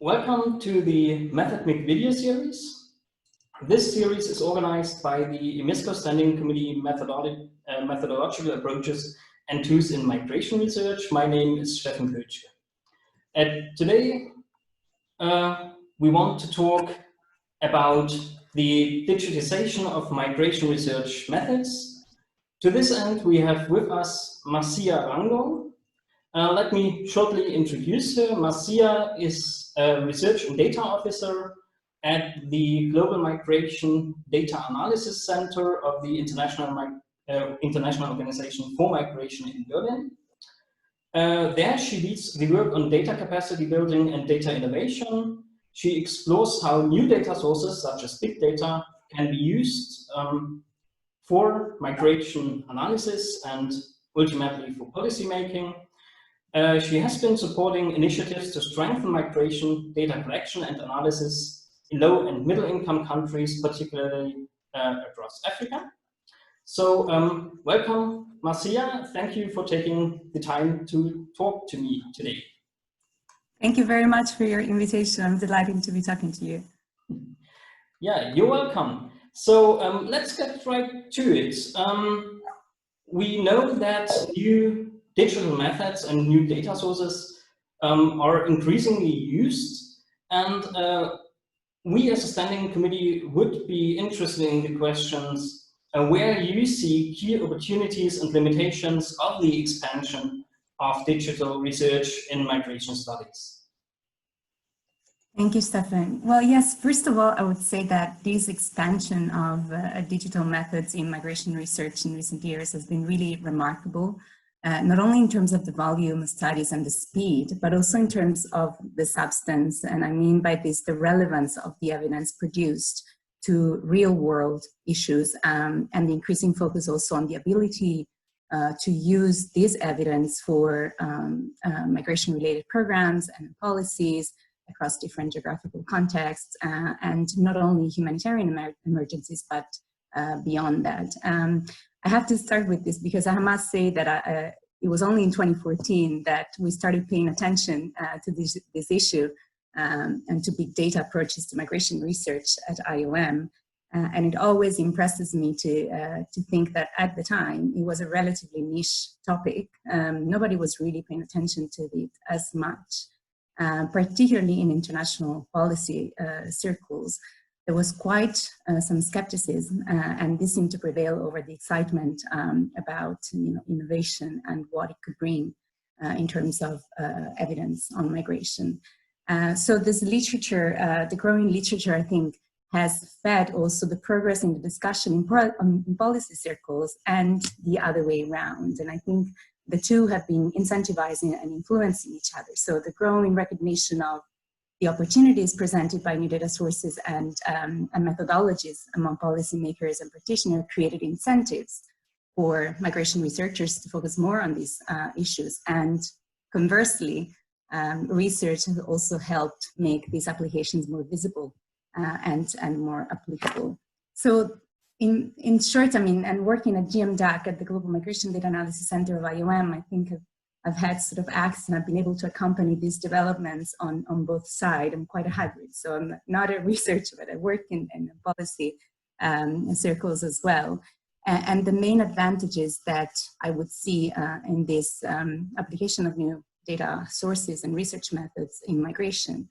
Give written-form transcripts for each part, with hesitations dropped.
Welcome to the MethodMIC video series. This series is organized by the IMISCOE Standing Committee Methodological Approaches and Tools in Migration Research. My name is Stefan Kötschke. And today we want to talk about the digitization of migration research methods. To this end, we have with us Marzia Rango. Let me shortly introduce her. Marzia is a Research and Data Officer at the Global Migration Data Analysis Center of the International Organization for Migration in Berlin. There she leads the work on data capacity building and data innovation. She explores how new data sources such as big data can be used for migration analysis and ultimately for policy making. She has been supporting initiatives to strengthen migration data collection and analysis in low and middle income countries, particularly across Africa. So welcome, Marzia. Thank you for taking the time to talk to me today. Thank you very much for your invitation. I'm delighted to be talking to you. Yeah, you're welcome. So let's get right to it. We know that new digital methods and new data sources are increasingly used, and we as a standing committee would be interested in the questions where you see key opportunities and limitations of the expansion of digital research in migration studies. Thank you, Stefan. Well, yes, first of all, I would say that this expansion of digital methods in migration research in recent years has been really remarkable. Not only in terms of the volume of studies and the speed, but also in terms of the substance. And I mean by this, the relevance of the evidence produced to real world issues and the increasing focus also on the ability to use this evidence for migration related programs and policies across different geographical contexts and not only humanitarian emergencies, but beyond that. I have to start with this because I must say that it was only in 2014 that we started paying attention to this issue and to big data approaches to migration research at IOM. And it always impresses me to think that at the time it was a relatively niche topic. Nobody was really paying attention to it as much, particularly in international policy circles. There was quite some skepticism, and this seemed to prevail over the excitement about innovation and what it could bring in terms of evidence on migration. So this literature, the growing literature, I think, has fed also the progress in the discussion in policy circles and the other way around. And I think the two have been incentivizing and influencing each other. So the growing recognition of the opportunities presented by new data sources and methodologies among policymakers and practitioners created incentives for migration researchers to focus more on these issues. And conversely, research has also helped make these applications more visible and more applicable. So in short, I mean, and working at GMDAC at the Global Migration Data Analysis Center of IOM, I think I've had sort of access and I've been able to accompany these developments on both sides. I'm quite a hybrid, so I'm not a researcher, but I work in policy circles as well. And the main advantages that I would see in this application of new data sources and research methods in migration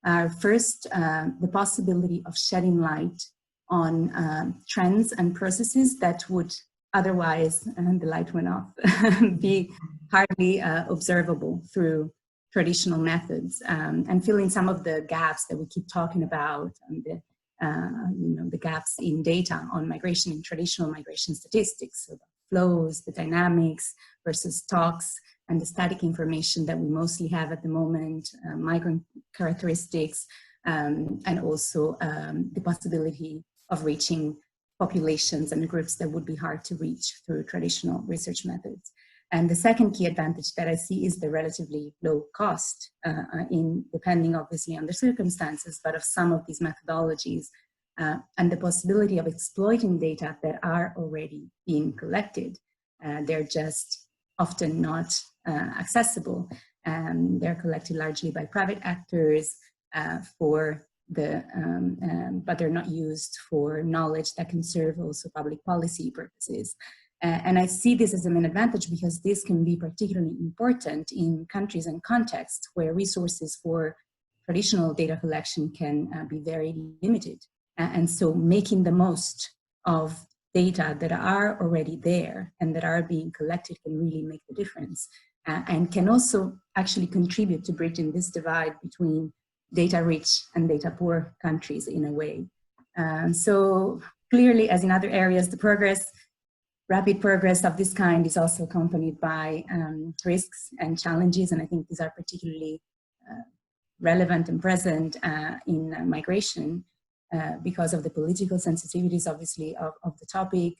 are first, the possibility of shedding light on trends and processes that would otherwise, and the light went off, be hardly observable through traditional methods, and filling some of the gaps that we keep talking about, and the gaps in data on migration in traditional migration statistics, so the flows, the dynamics versus stocks, and the static information that we mostly have at the moment, migrant characteristics, and also the possibility of reaching populations and groups that would be hard to reach through traditional research methods. And the second key advantage that I see is the relatively low cost depending obviously on the circumstances, but of some of these methodologies and the possibility of exploiting data that are already being collected. They're just often not accessible. They're collected largely by private actors but they're not used for knowledge that can serve also public policy purposes. And I see this as a main advantage because this can be particularly important in countries and contexts where resources for traditional data collection can be very limited. And so making the most of data that are already there and that are being collected can really make the difference, and can also actually contribute to bridging this divide between data rich and data poor countries in a way. So clearly, as in other areas, the rapid progress of this kind is also accompanied by risks and challenges, and I think these are particularly relevant and present in migration because of the political sensitivities, obviously, of the topic,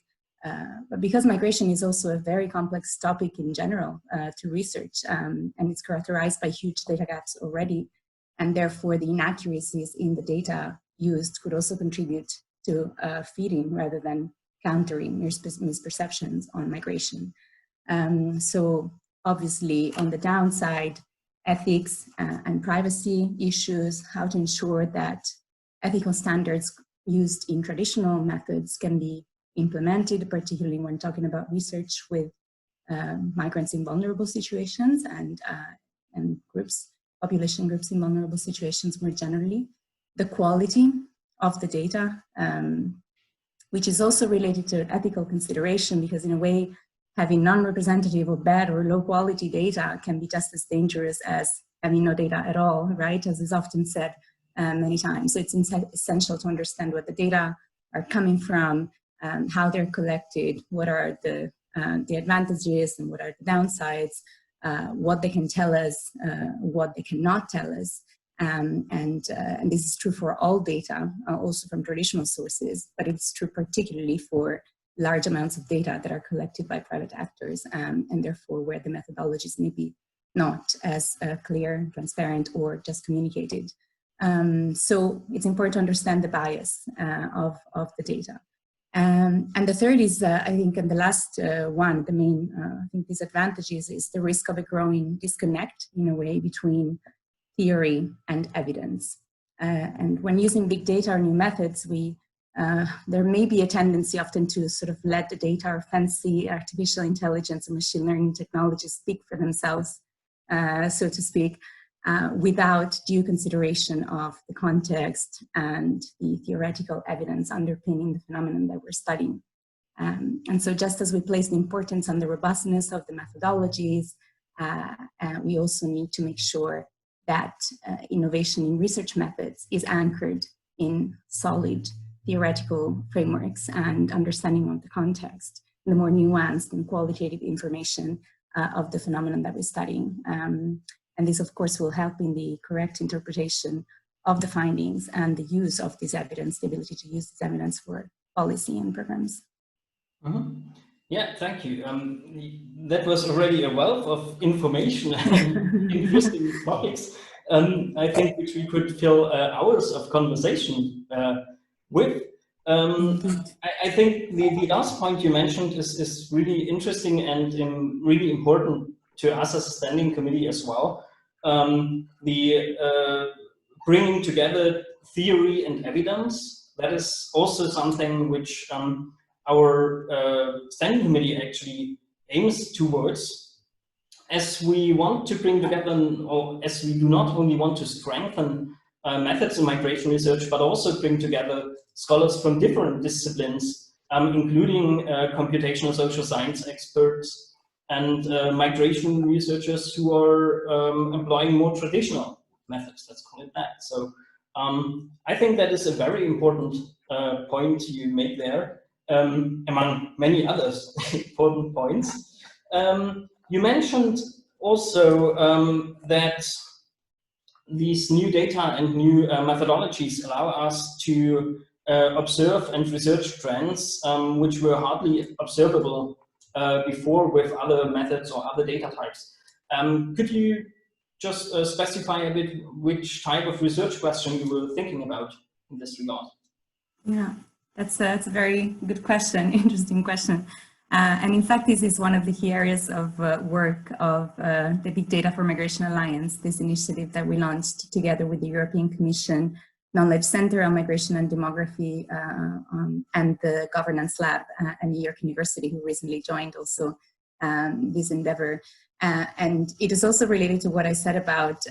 but because migration is also a very complex topic in general to research, and it's characterized by huge data gaps already, and therefore the inaccuracies in the data used could also contribute to feeding rather than countering misperceptions on migration. So obviously on the downside, ethics and privacy issues, how to ensure that ethical standards used in traditional methods can be implemented, particularly when talking about research with migrants in vulnerable situations and groups, population groups in vulnerable situations more generally. The quality of the data, which is also related to ethical consideration, because in a way, having non-representative or bad or low quality data can be just as dangerous as having no data at all, right? As is often said many times. So it's essential to understand what the data are coming from, how they're collected, what are the advantages and what are the downsides, what they can tell us, what they cannot tell us. And this is true for all data, also from traditional sources, but it's true particularly for large amounts of data that are collected by private actors, and therefore where the methodologies may be not as clear, transparent, or just communicated. So it's important to understand the bias of the data. And the third is, I think, and the last one, the main, I think, disadvantages is the risk of a growing disconnect, in a way, between theory and evidence. And when using big data or new methods, there may be a tendency often to sort of let the data or fancy artificial intelligence and machine learning technologies speak for themselves, so to speak, without due consideration of the context and the theoretical evidence underpinning the phenomenon that we're studying. And so just as we place the importance on the robustness of the methodologies, we also need to make sure that innovation in research methods is anchored in solid theoretical frameworks and understanding of the context, the more nuanced and qualitative information of the phenomenon that we're studying. And this, of course, will help in the correct interpretation of the findings and the use of this evidence, the ability to use this evidence for policy and programs. Mm-hmm. Yeah, thank you. That was already a wealth of information and interesting topics, I think, which we could fill hours of conversation with. I think the last point you mentioned is really interesting and really important to us as a standing committee as well. Bringing together theory and evidence, that is also something which our standing committee actually aims towards, as we want to bring together, or as we do not only want to strengthen methods in migration research, but also bring together scholars from different disciplines, including computational social science experts and migration researchers who are employing more traditional methods, let's call it that. So I think that is a very important point you make there, among many others important points. You mentioned also that these new data and new methodologies allow us to observe and research trends which were hardly observable before with other methods or other data types. Could you just specify a bit which type of research question you were thinking about in this regard? Yeah, that's a very good question, interesting question. And in fact, this is one of the key areas of work of the Big Data for Migration Alliance, this initiative that we launched together with the European Commission, Knowledge Center on Migration and Demography, and the Governance Lab at New York University, who recently joined also this endeavor. And it is also related to what I said about,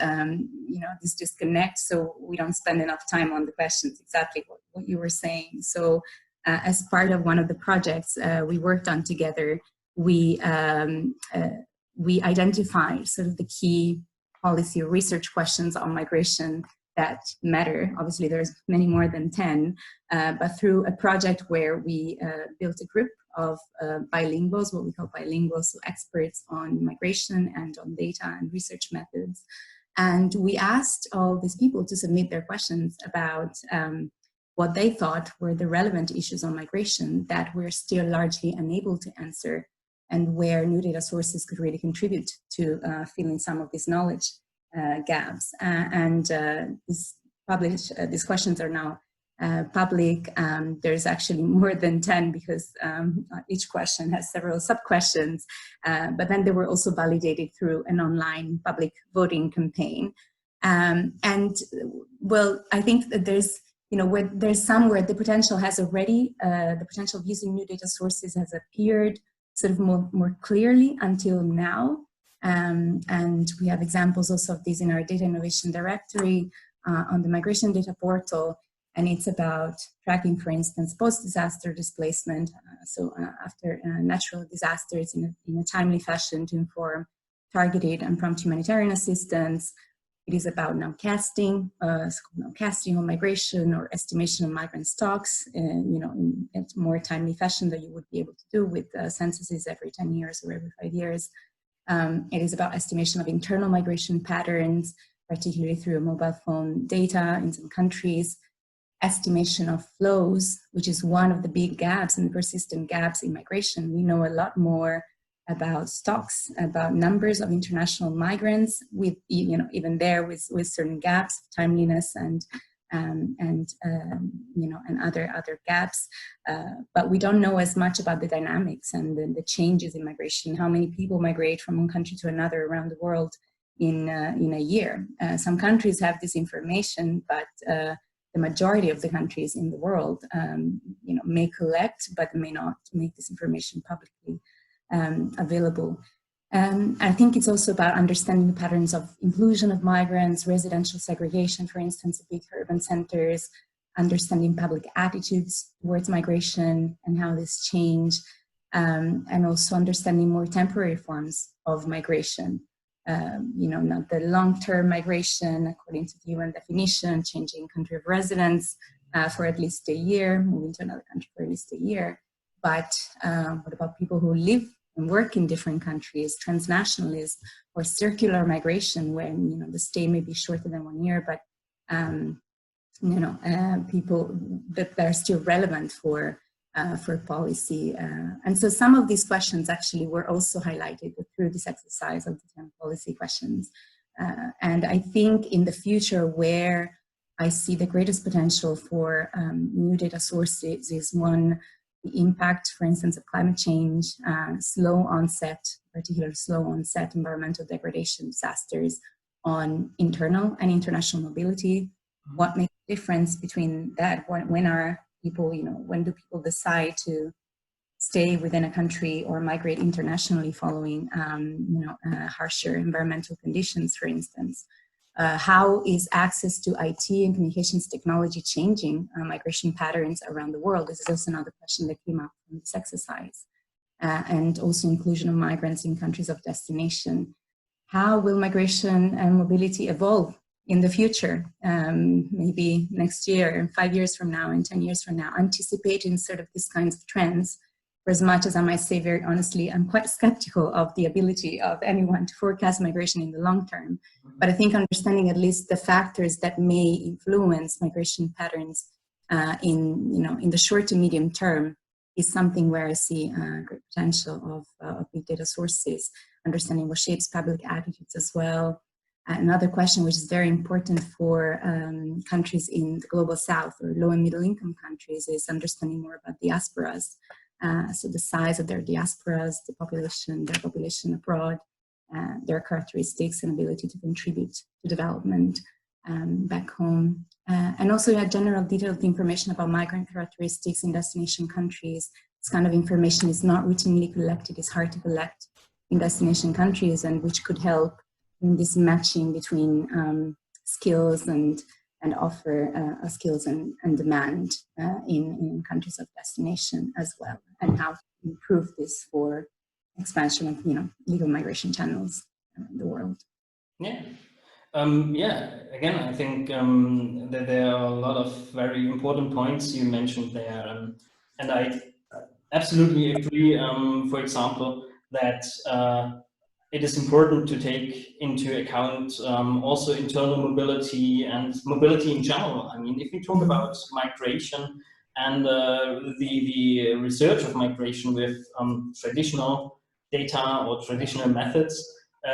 this disconnect, so we don't spend enough time on the questions, exactly what you were saying. So as part of one of the projects we worked on together, we identified sort of the key policy or research questions on migration that matter. Obviously, there's many more than 10, but through a project where we built a group of bilinguals, what we call bilinguals, so experts on migration and on data and research methods. And we asked all these people to submit their questions about what they thought were the relevant issues on migration that we're still largely unable to answer, and where new data sources could really contribute to filling some of these knowledge gaps. These questions are now public. There's actually more than 10 because each question has several sub-questions, but then they were also validated through an online public voting campaign. Well, I think that there's, where there's some where the potential has already, the potential of using new data sources has appeared sort of more clearly until now. And we have examples also of these in our data innovation directory on the migration data portal. And it's about tracking, for instance, post-disaster displacement. After natural disasters in a timely fashion to inform targeted and prompt humanitarian assistance. It is about nowcasting, nowcasting on migration or estimation of migrant stocks, in a more timely fashion than you would be able to do with censuses every 10 years or every 5 years. It is about estimation of internal migration patterns, particularly through mobile phone data in some countries, estimation of flows, which is one of the big gaps and persistent gaps in migration. We know a lot more about stocks, about numbers of international migrants, with even there with certain gaps, timeliness and other gaps. But we don't know as much about the dynamics and the changes in migration. How many people migrate from one country to another around the world in a year? Some countries have this information, but the majority of the countries in the world, may collect, but may not make this information publicly available. I think it's also about understanding the patterns of inclusion of migrants, residential segregation, for instance, in big urban centers, understanding public attitudes towards migration and how this change, and also understanding more temporary forms of migration. Not the long-term migration according to the UN definition, changing country of residence for at least a year, moving to another country for at least a year. But what about people who live and work in different countries, transnationalism or circular migration, when the stay may be shorter than 1 year, but people that are still relevant for policy. And so some of these questions actually were also highlighted through this exercise of the 10 policy questions. And I think in the future, where I see the greatest potential for new data sources is one, the impact, for instance, of climate change, slow onset, particularly slow onset environmental degradation disasters on internal and international mobility. What makes the difference between that? When are people, when do people decide to stay within a country or migrate internationally following, harsher environmental conditions, for instance? How is access to IT and communications technology changing migration patterns around the world? This is also another question that came up from this exercise. And also inclusion of migrants in countries of destination. How will migration and mobility evolve in the future? Maybe next year, 5 years from now, and 10 years from now, anticipating sort of these kinds of trends. For as much as I might say very honestly, I'm quite skeptical of the ability of anyone to forecast migration in the long term. But I think understanding at least the factors that may influence migration patterns in the short to medium term is something where I see great potential of big data sources, understanding what shapes public attitudes as well. Another question which is very important for countries in the global south or low and middle income countries is understanding more about diasporas. So the size of their diasporas, their population abroad, their characteristics and ability to contribute to development back home. And also general detailed information about migrant characteristics in destination countries. This kind of information is not routinely collected, it's hard to collect in destination countries, and which could help in this matching between skills and offer skills and demand in countries of destination as well, and how to improve this for expansion of legal migration channels in the world. Yeah. Again, I think that there are a lot of very important points you mentioned there, and I absolutely agree, for example, that it is important to take into account also internal mobility and mobility in general. I mean, if we talk about migration and the research of migration with traditional data or traditional methods,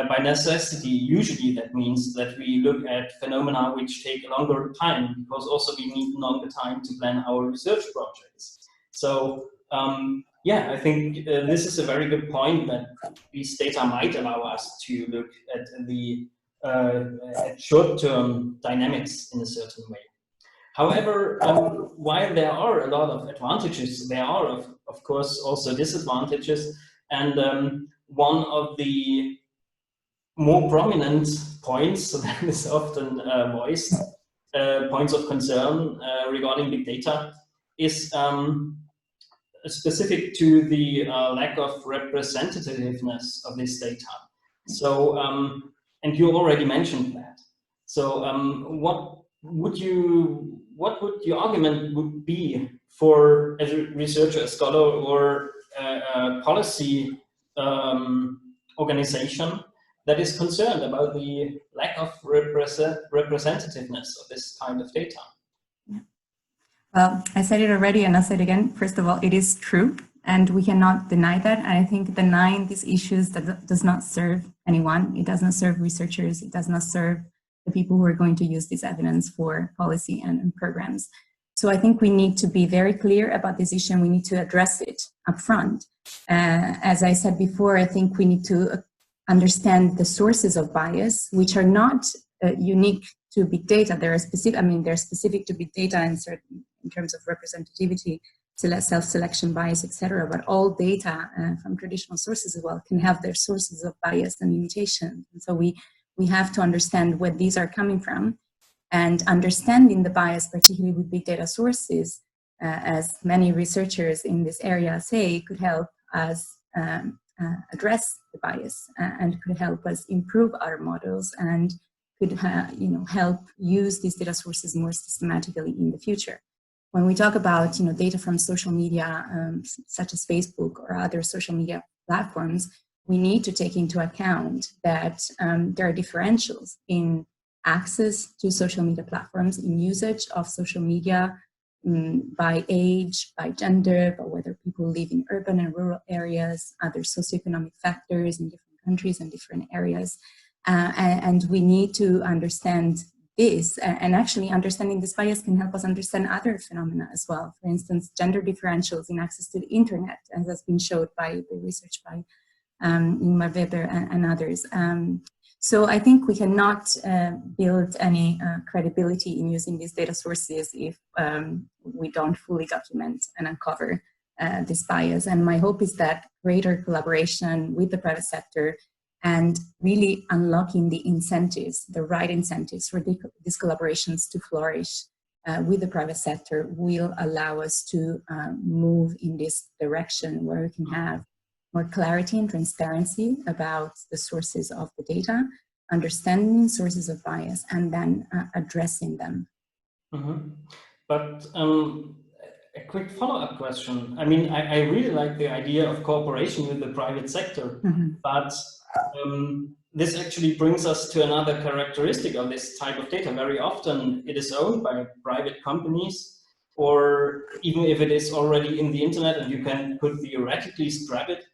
by necessity, usually that means that we look at phenomena which take a longer time, because also we need longer time to plan our research projects. So I think this is a very good point, that these data might allow us to look at the short-term dynamics in a certain way. However, while there are a lot of advantages, there are of course also disadvantages, and one of the more prominent points that is often voiced, points of concern regarding big data, is specific to the lack of representativeness of this data. So, and you already mentioned that. So, what would your argument would be for as a researcher, a scholar, or a policy organization that is concerned about the lack of representativeness of this kind of data? Well, I said it already and I'll say it again. First of all, it is true and we cannot deny that. And I think denying these issues that does not serve anyone. It does not serve researchers. It does not serve the people who are going to use this evidence for policy and programs. So I think we need to be very clear about this issue and we need to address it up front. As I said before, I think we need to understand the sources of bias, which are not unique to big data. They're specific to big data in terms of representativity, self-selection bias, etc. But all data from traditional sources as well can have their sources of bias and limitation. And so we have to understand where these are coming from, and understanding the bias, particularly with big data sources, as many researchers in this area say, could help us address the bias and could help us improve our models and could help use these data sources more systematically in the future. When we talk about data from social media, such as Facebook or other social media platforms, we need to take into account that there are differentials in access to social media platforms, in usage of social media, by age, by gender, by whether people live in urban and rural areas, other socioeconomic factors in different countries and different areas. And we need to understand this, and actually understanding this bias can help us understand other phenomena as well. For instance, gender differentials in access to the internet, as has been showed by the research by Ingmar Weber and others. So I think we cannot build any credibility in using these data sources if we don't fully document and uncover this bias. And my hope is that greater collaboration with the private sector and really unlocking the incentives, the right incentives for these collaborations to flourish with the private sector will allow us to move in this direction where we can have more clarity and transparency about the sources of the data, understanding sources of bias, and then addressing them. Mm-hmm. But a quick follow-up question. I mean, I really like the idea of cooperation with the private sector, but this actually brings us to another characteristic of this type of data. Very often it is owned by private companies, or even if it is already in the internet and you could theoretically scrap it,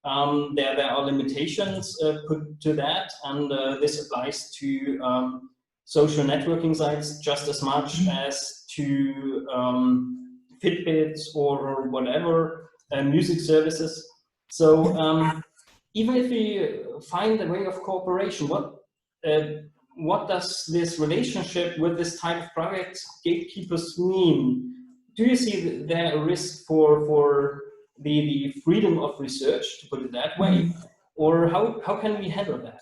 there are limitations put to that, and this applies to social networking sites just as much as to Fitbits or whatever music services. So even if we find a way of cooperation, what does this relationship with this type of private gatekeepers mean? Do you see there a risk for the freedom of research, to put it that way, or how can we handle that?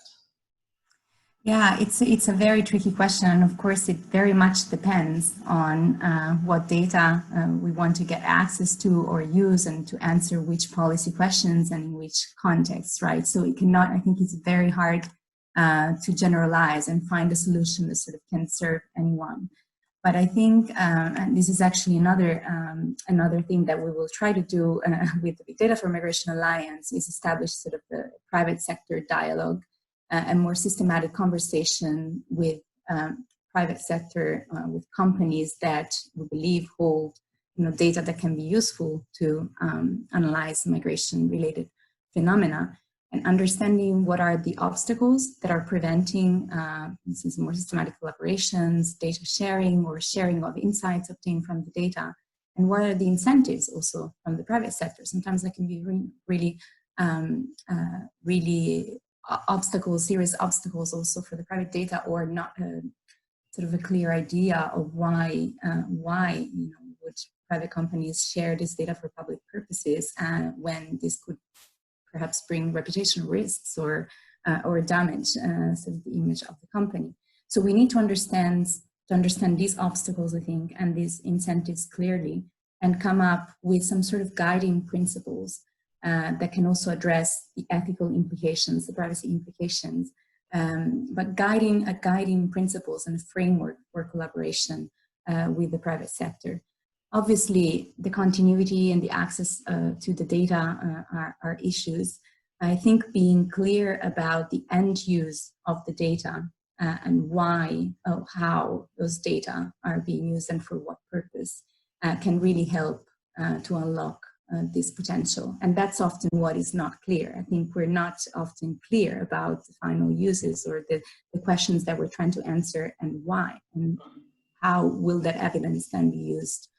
Yeah, it's a very tricky question, and of course it very much depends on what data we want to get access to or use, and to answer which policy questions and in which context, right? So it cannot, I think it's very hard to generalize and find a solution that sort of can serve anyone. But I think, and this is actually another thing that we will try to do with the Big Data for Migration Alliance, is establish sort of the private sector dialogue, a more systematic conversation with private sector, with companies that we believe hold data that can be useful to analyze migration-related phenomena, and understanding what are the obstacles that are preventing, for instance, more systematic collaborations, data sharing, or sharing of insights obtained from the data, and what are the incentives also from the private sector. Sometimes that can be really obstacles, serious obstacles also for the private data, or not sort of a clear idea of why would private companies share this data for public purposes, when this could perhaps bring reputational risks or damage sort of the image of the company. So we need to understand these obstacles, I think, and these incentives clearly, and come up with some sort of guiding principles that can also address the ethical implications, the privacy implications, but guiding principles and framework for collaboration with the private sector. Obviously, the continuity and the access to the data are issues. I think being clear about the end use of the data and why, how those data are being used and for what purpose can really help to unlock this potential. And that's often what is not clear. I think we're not often clear about the final uses or the questions that we're trying to answer, and why, and how will that evidence then be used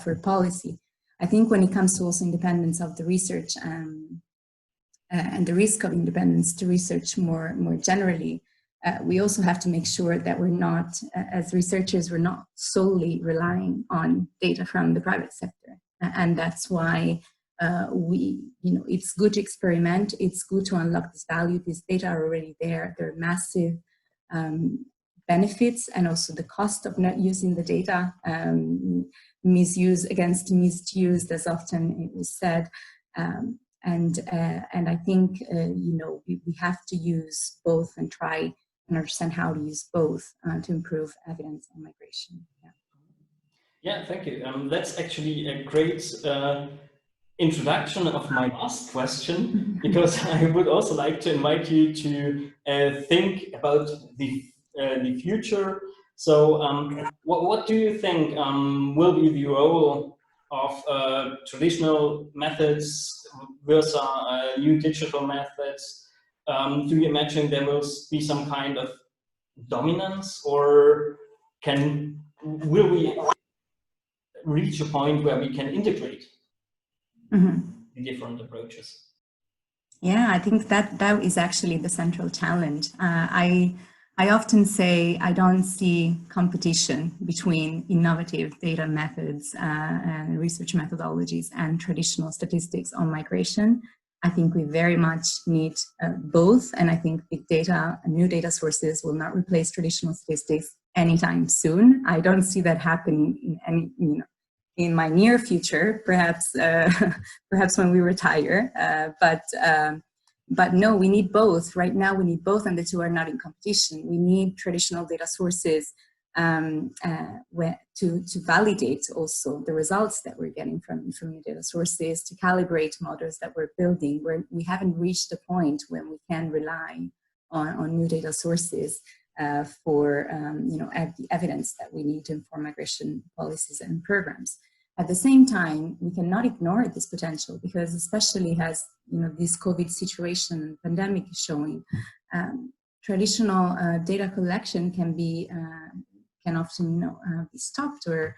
for policy. I think when it comes to also independence of the research and the risk of independence to research more generally, we also have to make sure that we're not, as researchers, we're not solely relying on data from the private sector. And that's why it's good to experiment, it's good to unlock this value. These data are already there, they're massive benefits, and also the cost of not using the data, misuse against misused, as often it was said. And I think, we have to use both and try and understand how to use both to improve evidence on migration. Yeah, thank you. That's actually a great introduction of my last question, because I would also like to invite you to think about the future. So what do you think will be the role of traditional methods versus new digital methods? Do you imagine there will be some kind of dominance, or will we reach a point where we can integrate the different approaches? Yeah, I think that is actually the central challenge. I often say I don't see competition between innovative data methods and research methodologies and traditional statistics on migration. I think we very much need both, and I think big data and new data sources will not replace traditional statistics anytime soon. I don't see that happening in my near future, perhaps when we retire. But no, we need both. Right now, we need both, and the two are not in competition. We need traditional data sources to validate also the results that we're getting from new data sources, to calibrate models that we're building, where we haven't reached a point when we can rely on new data sources for the evidence that we need to inform migration policies and programs. At the same time, we cannot ignore this potential, because especially as this COVID situation and pandemic is showing, traditional data collection can often be stopped or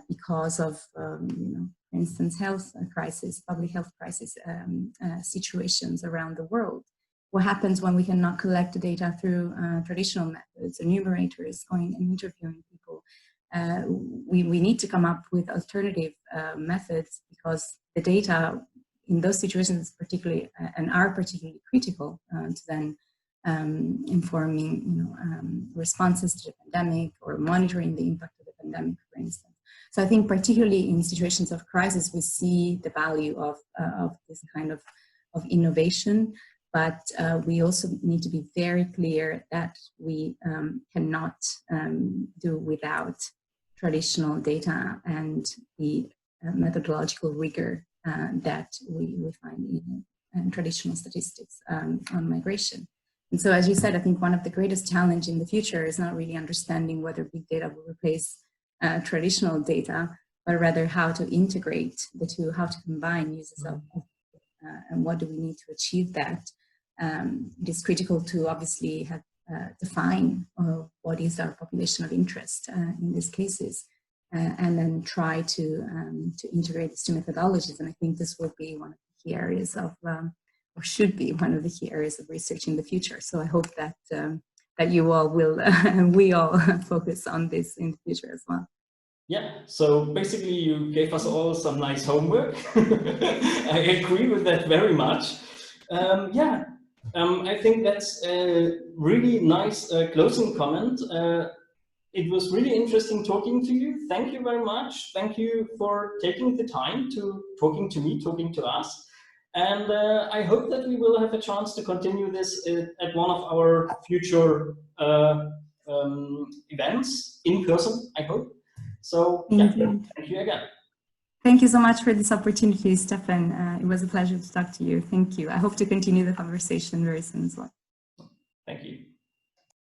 because of, for instance, health crisis, public health crisis situations around the world. What happens when we cannot collect the data through traditional methods, enumerators, going and interviewing people? We need to come up with alternative methods, because the data in those situations particularly are particularly critical to then informing responses to the pandemic or monitoring the impact of the pandemic, for instance. So I think particularly in situations of crisis, we see the value of this kind of innovation, but we also need to be very clear that we cannot do without traditional data and the methodological rigor that we find in traditional statistics on migration. And so, as you said, I think one of the greatest challenges in the future is not really understanding whether big data will replace traditional data, but rather how to integrate the two, how to combine uses of and what do we need to achieve that. It is critical to obviously have define what is our population of interest in these cases, and then try to integrate these two methodologies. And I think this will be one of the key areas of, or should be one of the key areas of research in the future. So I hope that that you all will, we all focus on this in the future as well. Yeah, so basically you gave us all some nice homework. I agree with that very much. Yeah, I think that's a really nice closing comment. It was really interesting talking to you. Thank you very much. Thank you for taking the time to talking to me, talking to us. And I hope that we will have a chance to continue this at one of our future events in person, I hope. So yeah, thank you again. Thank you so much for this opportunity, Stefan. It was a pleasure to talk to you. Thank you. I hope to continue the conversation very soon as well. Thank you.